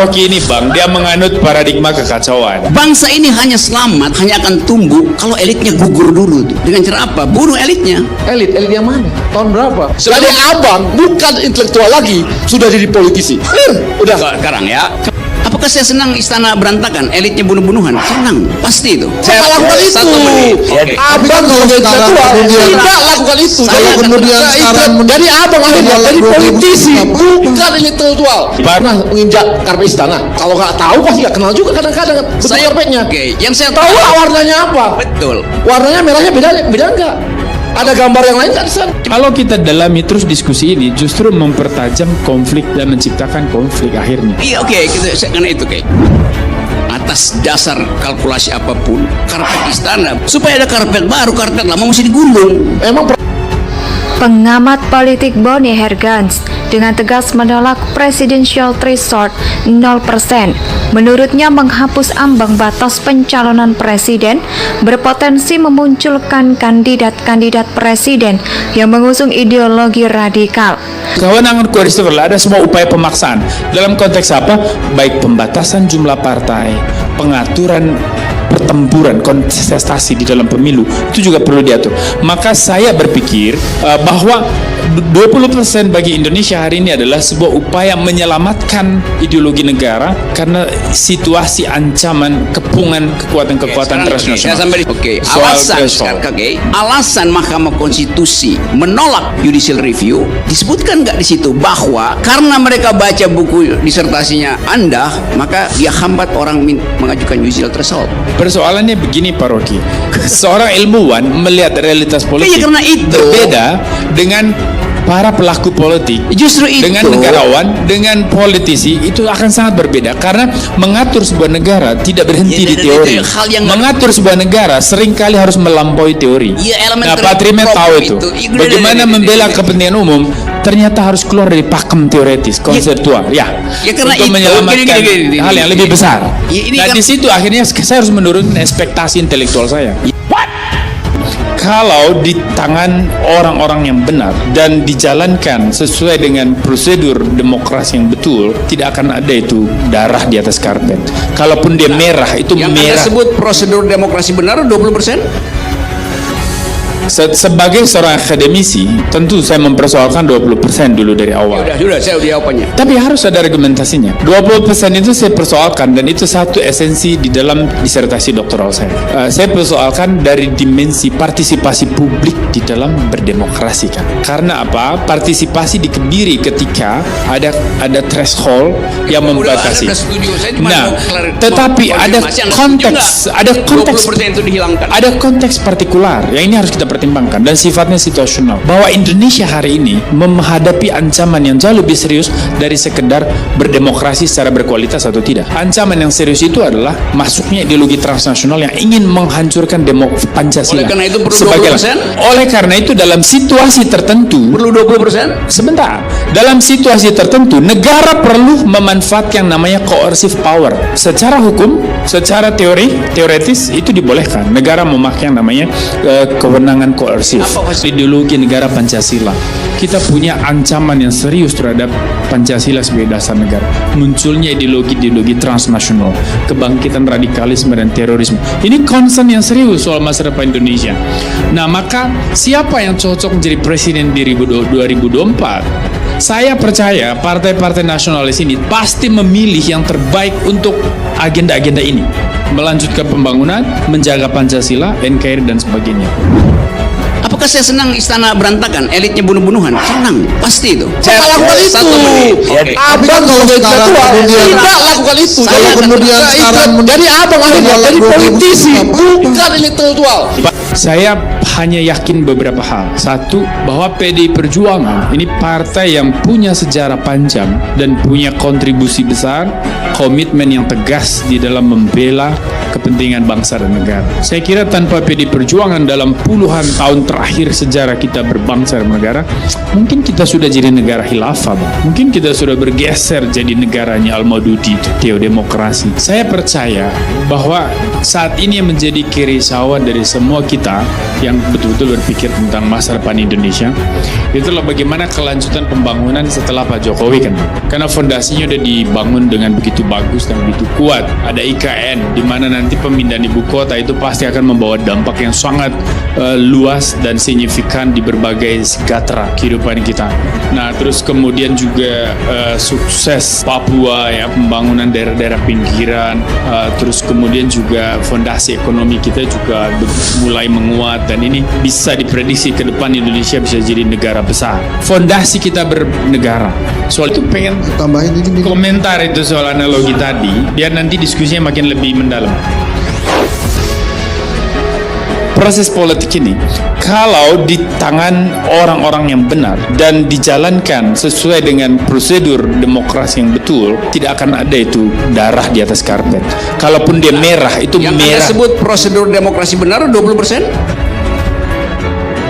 Rocky ini bang, dia menganut paradigma kekacauan. Bangsa ini hanya selamat, hanya akan tumbuh kalau elitnya gugur dulu tuh. Dengan cara apa? Bunuh elitnya. Elit yang mana? Tahun berapa? Jadi abang bukan intelektual lagi, sudah jadi politisi. Udah. Sekarang ya. Apakah saya senang istana berantakan, elitnya bunuh-bunuhan? Senang, pasti itu. Saya lakukan itu. Satu menit. Oke. Abang kalau intelektual tidak lakukan itu. Saya kemudian sekarang jadi abang akhirnya jadi politisi, bukan intelektual. Pernah menginjak karpet istana? Kalau nggak tahu pasti nggak kenal juga kadang-kadang bentuk karpetnya. Oke, yang saya Tahu nggak warnanya apa? betul. Warnanya merahnya beda nggak? Ada gambar yang lain kan di sana? Kalau kita dalami terus diskusi ini, justru mempertajam konflik dan menciptakan konflik akhirnya. Iya, oke, karena itu kayak atas dasar kalkulasi apapun, karpet istana supaya ada karpet baru, karpet lama mesti digulung. Emang Pengamat politik Bonnie Hergans dengan tegas menolak presidential threshold 0%. Menurutnya menghapus ambang batas pencalonan presiden berpotensi memunculkan kandidat-kandidat presiden yang mengusung ideologi radikal. Kewenangan Christopher ada semua upaya pemaksaan. Dalam konteks apa? Baik pembatasan jumlah partai, pengaturan pertempuran kontestasi di dalam pemilu itu juga perlu diatur. Maka saya berpikir bahwa 20% bagi Indonesia hari ini adalah sebuah upaya menyelamatkan ideologi negara karena situasi ancaman kepungan kekuatan-kekuatan transnasional. Alasan Mahkamah Konstitusi menolak judicial review disebutkan nggak di situ bahwa karena mereka baca buku disertasinya Anda, maka dia hambat orang mengajukan judicial threshold. Persoalannya begini Pak Rocky, seorang ilmuwan melihat realitas politik karena itu berbeda dengan para pelaku politik. Justru itu dengan negarawan, dengan politisi itu akan sangat berbeda karena mengatur sebuah negara tidak berhenti di teori. Mengatur sebuah negara seringkali harus melampaui teori. Nah, Pak Trimet tahu itu. Bagaimana membela kepentingan umum ternyata harus keluar dari pakem teoretis, konseptual. Karena untuk itu menyelamatkan hal yang lebih besar. Nah, kan di situ akhirnya saya harus menurunkan ekspektasi intelektual saya. Kalau di tangan orang-orang yang benar dan dijalankan sesuai dengan prosedur demokrasi yang betul, tidak akan ada itu darah di atas karpet. Kalaupun dia merah, itu yang merah. Anda sebut prosedur demokrasi benar 20%? Sebagai seorang akademisi, tentu saya mempersoalkan 20% dulu dari awal. Sudah, saya udah jawabannya. Tapi harus ada argumentasinya. 20% itu saya persoalkan dan itu satu esensi di dalam disertasi doktoral saya. Saya persoalkan dari dimensi partisipasi publik di dalam berdemokrasi kan. Karena apa? Partisipasi dikebiri ketika ada threshold yang membatasi. Nah, tetapi ada konteks, ada konteks partikular yang ini harus kita pertimbangkan dan sifatnya situasional, bahwa Indonesia hari ini menghadapi ancaman yang jauh lebih serius dari sekedar berdemokrasi secara berkualitas atau tidak. Ancaman yang serius itu adalah masuknya ideologi transnasional yang ingin menghancurkan Pancasila. Oleh karena itu perlu 20%? Oleh karena itu dalam situasi tertentu perlu 20%? Sebentar, dalam situasi tertentu negara perlu memanfaatkan yang namanya coercive power. Secara hukum, secara teoretis itu dibolehkan negara memakai yang namanya kewenangan koersif. Ideologi negara Pancasila. Kita punya ancaman yang serius terhadap Pancasila sebagai dasar negara. Munculnya ideologi transnasional, kebangkitan radikalisme dan terorisme. Ini concern yang serius soal masa depan Indonesia. Nah, maka siapa yang cocok menjadi presiden di 2024? Saya percaya partai-partai nasionalis ini pasti memilih yang terbaik untuk agenda-agenda ini. Melanjutkan pembangunan, menjaga Pancasila, NKRI dan sebagainya. Apakah saya senang istana berantakan, elitnya bunuh-bunuhan? Senang, pasti itu. Saya lakukan itu. Satu menit. Oke. Abang kalau intelektual tidak lakukan itu. Saya kemudian sekarang jadi abang akhirnya jadi politisi, bukan intelektual. Saya hanya yakin beberapa hal. Satu, bahwa PDI Perjuangan ini partai yang punya sejarah panjang dan punya kontribusi besar, komitmen yang tegas di dalam membela kepentingan bangsa dan negara. Saya kira tanpa PDI Perjuangan dalam puluhan tahun terakhir sejarah kita berbangsa dan negara, mungkin kita sudah jadi negara khilafah, mungkin kita sudah bergeser jadi negaranya Al-Maududi, teodemokrasi. Saya percaya bahwa saat ini yang menjadi kerisauan dari semua kita yang betul-betul berpikir tentang masa depan Indonesia, itulah bagaimana kelanjutan pembangunan setelah Pak Jokowi kan. Karena fondasinya udah dibangun dengan begitu bagus dan begitu kuat. Ada IKN, di mana nanti pemindahan ibu kota itu pasti akan membawa dampak yang sangat luas dan signifikan di berbagai gatra kehidupan kita. Nah, terus kemudian juga sukses Papua ya, pembangunan daerah-daerah pinggiran, terus kemudian juga fondasi ekonomi kita juga mulai menguat, dan ini bisa diprediksi ke depan Indonesia bisa jadi negara besar. Fondasi kita bernegara. Soal itu pengen tambahin ini komentar itu soal analogi tadi, biar nanti diskusinya makin lebih mendalam. Proses politik ini, kalau di tangan orang-orang yang benar dan dijalankan sesuai dengan prosedur demokrasi yang betul, tidak akan ada itu darah di atas karpet. Kalaupun dia merah, itu Yang merah. Anda sebut prosedur demokrasi benar 20%?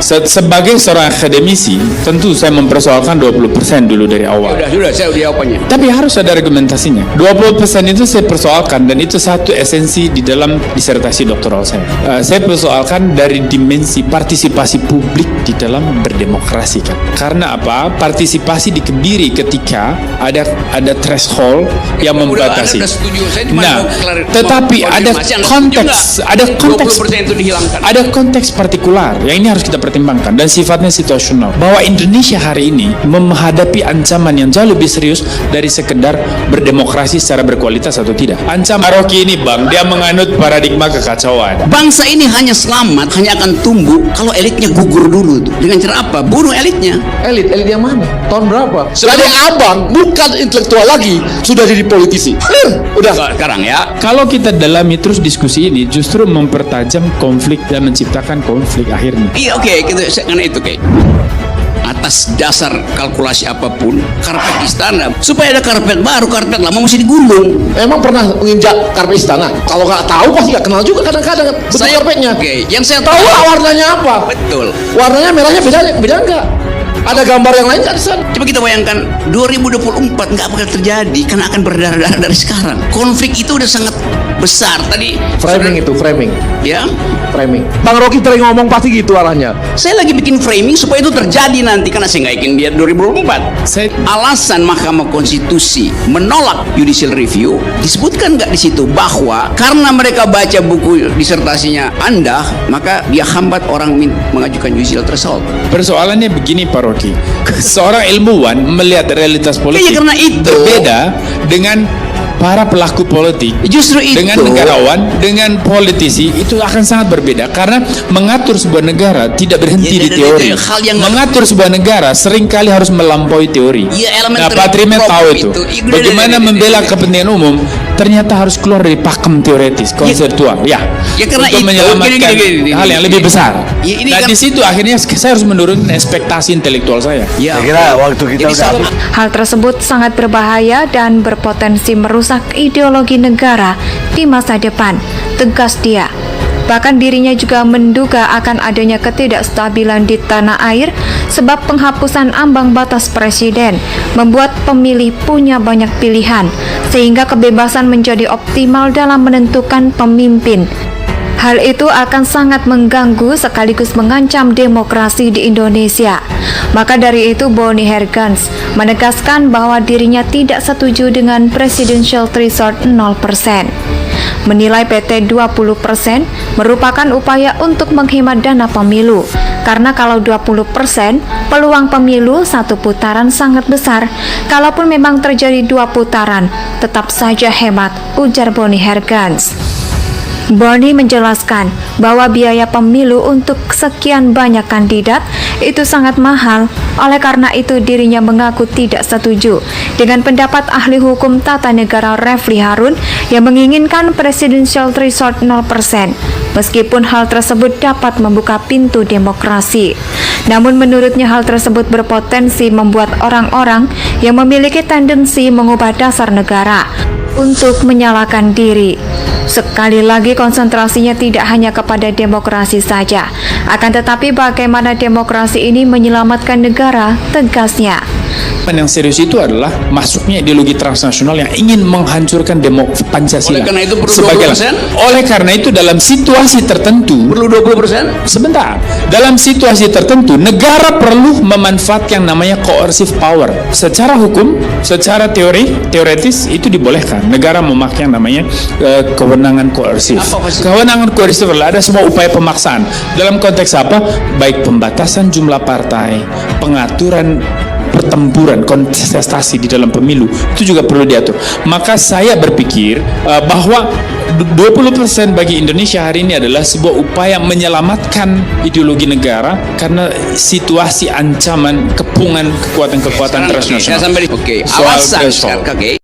Sebagai seorang akademisi, tentu saya mempersoalkan 20% dulu dari awal. Sudah, saya udah jawabannya. Tapi harus ada argumentasinya. 20% itu saya persoalkan, dan itu satu esensi di dalam disertasi doktoral saya. Saya persoalkan dari dimensi partisipasi publik di dalam berdemokrasi kan. Karena apa? Partisipasi dikebiri ketika ada threshold yang membatasi. Anda setuju. Saya cuma Nah, mau tetapi ada konfirmasi. Anda konteks, setuju ada nggak? konteks 20% itu dihilangkan. ada konteks partikular yang ini harus kita pertimbangkan dan sifatnya situasional, bahwa Indonesia hari ini menghadapi ancaman yang jauh lebih serius dari sekedar berdemokrasi secara berkualitas atau tidak. Ancaman Rocky ini Bang, dia menganut paradigma kekacauan. Bangsa ini hanya selamat, hanya akan tumbuh kalau elitnya gugur dulu tuh. Dengan cara apa? Bunuh elitnya. Elit yang mana? Tahun berapa? Jadi abang bukan intelektual lagi, sudah jadi politisi. Udah. Sekarang ya. Kalau kita dalami terus diskusi ini, justru mempertajam konflik dan menciptakan konflik akhirnya. Iya, oke, karena itu kayak atas dasar kalkulasi apapun, karpet istana supaya ada karpet baru, karpet lama mesti digulung. Emang pernah menginjak karpet istana? Kalau nggak tahu pasti nggak kenal juga kadang-kadang bentuk karpetnya. Oke, yang saya Tahu nggak warnanya apa? Betul. Warnanya merahnya beda nggak? Ada gambar yang lain nggak di sana? Coba kita bayangkan 2024 nggak bakal terjadi karena akan berdarah-darah dari sekarang. Konflik itu udah sangat besar tadi. Framing itu, framing. Ya, Framing. Bang Rocky sering ngomong pasti gitu arahnya. saya lagi bikin framing supaya itu terjadi nanti karena saya nggak yakin dia 2024. Alasan Mahkamah Konstitusi menolak judicial review disebutkan nggak di situ bahwa karena mereka baca buku disertasinya Anda, maka dia hambat orang mengajukan judicial threshold. Persoalannya begini Pak Rocky, seorang ilmuwan melihat realitas politik karena itu berbeda dengan para pelaku politik. Justru itu Dengan negarawan, dengan politisi itu akan sangat berbeda, karena mengatur sebuah negara tidak berhenti Ya, di teori. hal yang Mengatur sebuah negara seringkali harus melampaui teori. Ya, Nah, elementary Pak Trimet tahu problem itu. itu. Bagaimana membela kepentingan umum ternyata harus keluar dari pakem teoretis, konseptual. Ya, Ya, karena untuk itu, menyelamatkan gini, hal yang lebih besar. Ya, ini Nah, kan- di situ akhirnya saya harus menurunkan ekspektasi intelektual saya. Ya, Saya kira waktu kita jadi udah sama- Hal tersebut sangat berbahaya dan berpotensi merusak ideologi negara di masa depan, tegas dia. Bahkan dirinya juga menduga akan adanya ketidakstabilan di tanah air sebab penghapusan ambang batas presiden membuat pemilih punya banyak pilihan sehingga kebebasan menjadi optimal dalam menentukan pemimpin. Hal itu akan sangat mengganggu sekaligus mengancam demokrasi di Indonesia. Maka dari itu Boni Hergans menegaskan bahwa dirinya tidak setuju dengan presidential threshold 0%. Menilai PT 20% merupakan upaya untuk menghemat dana pemilu. Karena kalau 20%, peluang pemilu satu putaran sangat besar. Kalaupun memang terjadi 2 putaran, tetap saja hemat, ujar Boni Hergans. Boni menjelaskan bahwa biaya pemilu untuk sekian banyak kandidat itu sangat mahal. Oleh karena itu dirinya mengaku tidak setuju dengan pendapat ahli hukum tata negara Refli Harun yang menginginkan presidential threshold 0%. Meskipun hal tersebut dapat membuka pintu demokrasi. Namun menurutnya hal tersebut berpotensi membuat orang-orang yang memiliki tendensi mengubah dasar negara untuk menyalahkan diri. Sekali lagi konsentrasinya tidak hanya kepada demokrasi saja, akan tetapi bagaimana demokrasi ini menyelamatkan negara, tegasnya. ancaman yang serius itu adalah masuknya ideologi transnasional yang ingin menghancurkan Pancasila. Oleh karena itu perlu Sebagai- 20%? Oleh karena itu dalam situasi tertentu, Perlu 20%? sebentar, dalam situasi tertentu negara perlu memanfaatkan yang namanya coercive power. Secara hukum, secara teoretis itu dibolehkan. Negara memakai yang namanya kewenangan koersif. Apa maksudnya? Kewenangan koersif adalah ada semua upaya pemaksaan. Dalam konteks apa? Baik pembatasan jumlah partai, pengaturan pertempuran kontestasi di dalam pemilu itu juga perlu diatur. Maka saya berpikir bahwa 20% bagi Indonesia hari ini adalah sebuah upaya menyelamatkan ideologi negara karena situasi ancaman kepungan kekuatan-kekuatan Sekarang, transnasional. saya sampai di- Oke, Soal alasan threshold. oke.